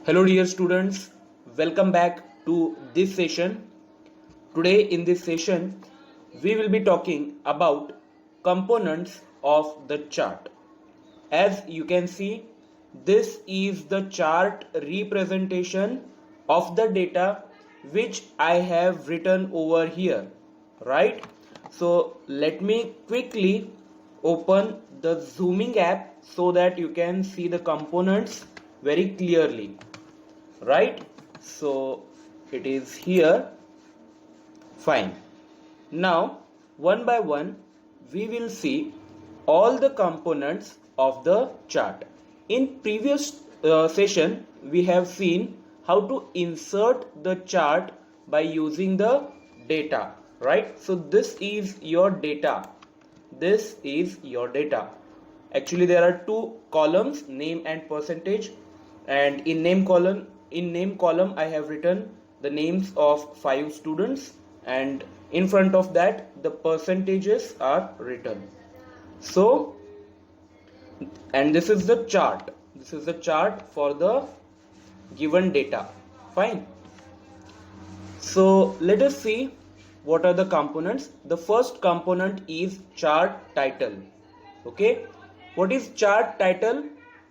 Hello dear students, welcome back to this session. Today in this session, we will be talking about components of the chart. As you can see, this is the chart representation of the data which I have written over here, right? So let me quickly open the zooming app so that you can see the components very clearly, right? So it is here. Fine. Now one by one we will see all the components of the chart. In previous session we have seen how to insert the chart by using the data, right? So this is your data. This is your data. Actually there are two columns, name and percentage, and in name column I have written the names of 5 students, and in front of that the percentages are written. So, and this is the chart. This is the chart for the given data. Fine. So let us see what are the components. The first component is chart title. Okay, what is chart title?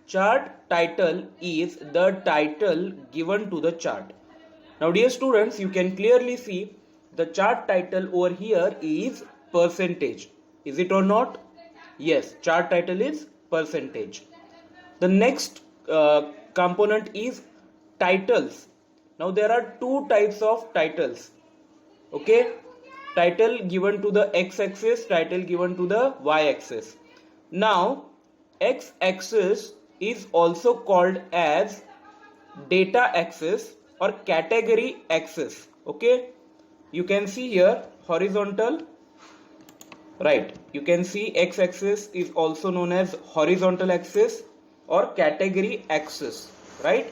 Chart title is the title given to the chart. Now dear students, you can clearly see the chart title over here is percentage. Is it or not? Yes, chart title is percentage. The next component is titles. Now there are two types of titles. Okay, title given to the x-axis, title given to the y-axis. Now x-axis is also called as data axis or category axis. Okay, you can see here horizontal, right? You can see x-axis is also known as horizontal axis or category axis, right?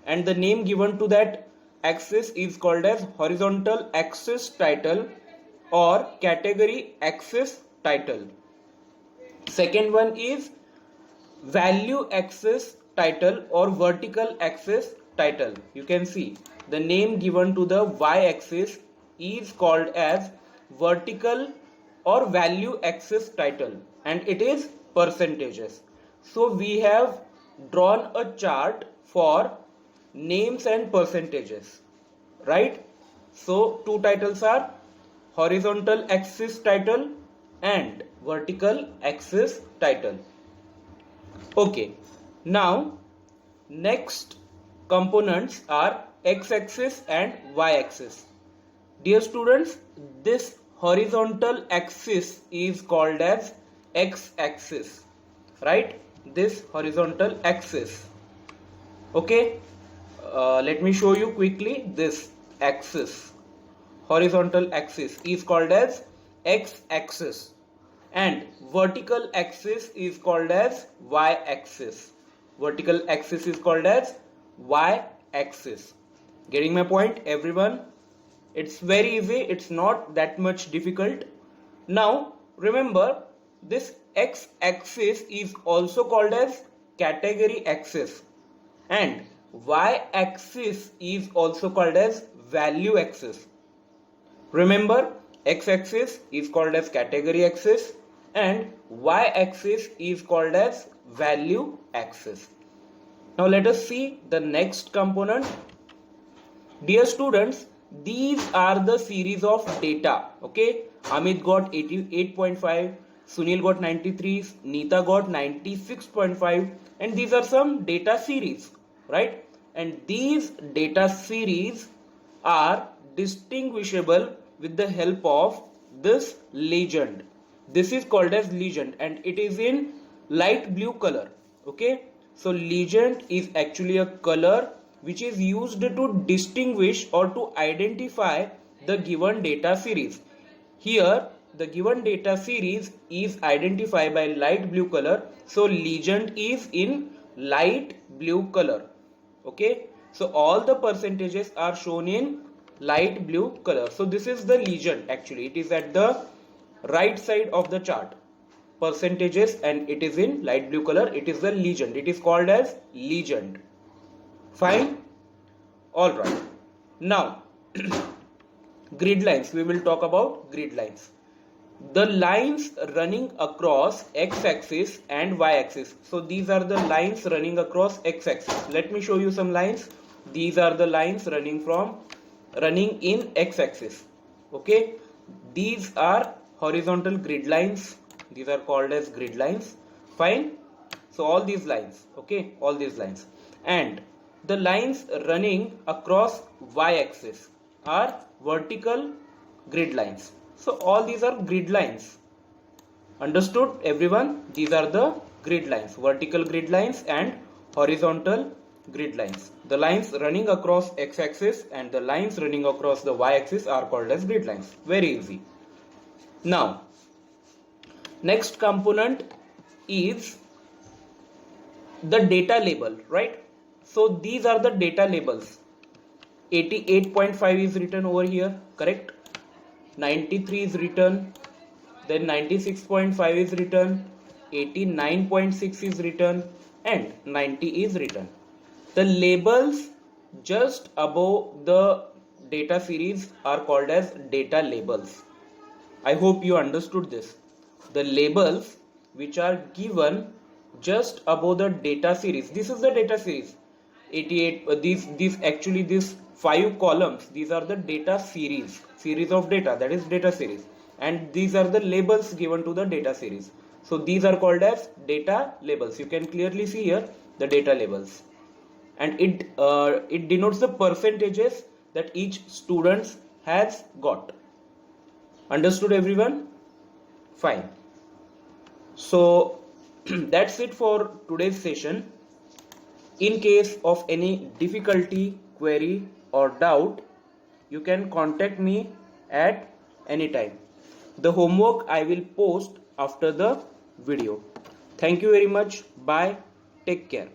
And the name given to that axis is called as horizontal axis title or category axis title. Second one is value axis title or vertical axis title. You can see the name given to the y-axis is called as vertical or value axis title, and it is percentages. So we have drawn a chart for names and percentages, right? So two titles are horizontal axis title and vertical axis title. Okay, now next components are x-axis and y-axis. Dear students, this horizontal axis is called as x-axis, right? This horizontal axis. Okay, let me show you quickly. This axis, horizontal axis, is called as x-axis, and vertical axis is called as y-axis. Vertical axis is called as y-axis. Getting my point, everyone? It's very easy. It's not that much difficult. Now remember, this x-axis is also called as category axis, and y-axis is also called as value axis. Remember, x-axis is called as category axis and y-axis is called as value axis. Now let us see the next component. Dear students, these are the series of data. Okay, Amit got 88.5, Sunil got 93, Neeta got 96.5, and these are some data series, right? And these data series are distinguishable with the help of this legend. This is called as legend and it is in light blue color. Okay, so legend is actually a color which is used to distinguish or to identify the given data series. Here the given data series is identified by light blue color, so legend is in light blue color. Okay, so all the percentages are shown in light blue color. So this is the legend. Actually it is at the right side of the chart, percentages, and it is in light blue color. It is the legend. It is called as legend. Fine? Alright. Now, grid lines. We will talk about grid lines. The lines running across x-axis and y-axis. So these are the lines running across x-axis. Let me show you some lines. These are the lines running in x-axis. Okay. These are horizontal grid lines. These are called as grid lines. Fine. So all these lines. Okay. All these lines. And the lines running across y-axis are vertical grid lines. So all these are grid lines. Understood everyone? These are the grid lines. Vertical grid lines and horizontal grid lines. The lines running across x-axis and the lines running across the y-axis are called as grid lines. Very easy. Now, next component is the data label, right? So these are the data labels. 88.5 is written over here, correct? 93 is written, then 96.5 is written, 89.6 is written, and 90 is written. The labels just above the data series are called as data labels. I hope you understood this. The labels which are given just above the data series. This is the data series. 88. These 5 columns. These are the data series. Series of data. That is data series. And these are the labels given to the data series. So these are called as data labels. You can clearly see here the data labels. And it denotes the percentages that each student has got. Understood everyone? Fine. So that's it for today's session. In case of any difficulty, query or doubt, you can contact me at any time. The homework I will post after the video. Thank you very much. Bye. Take care.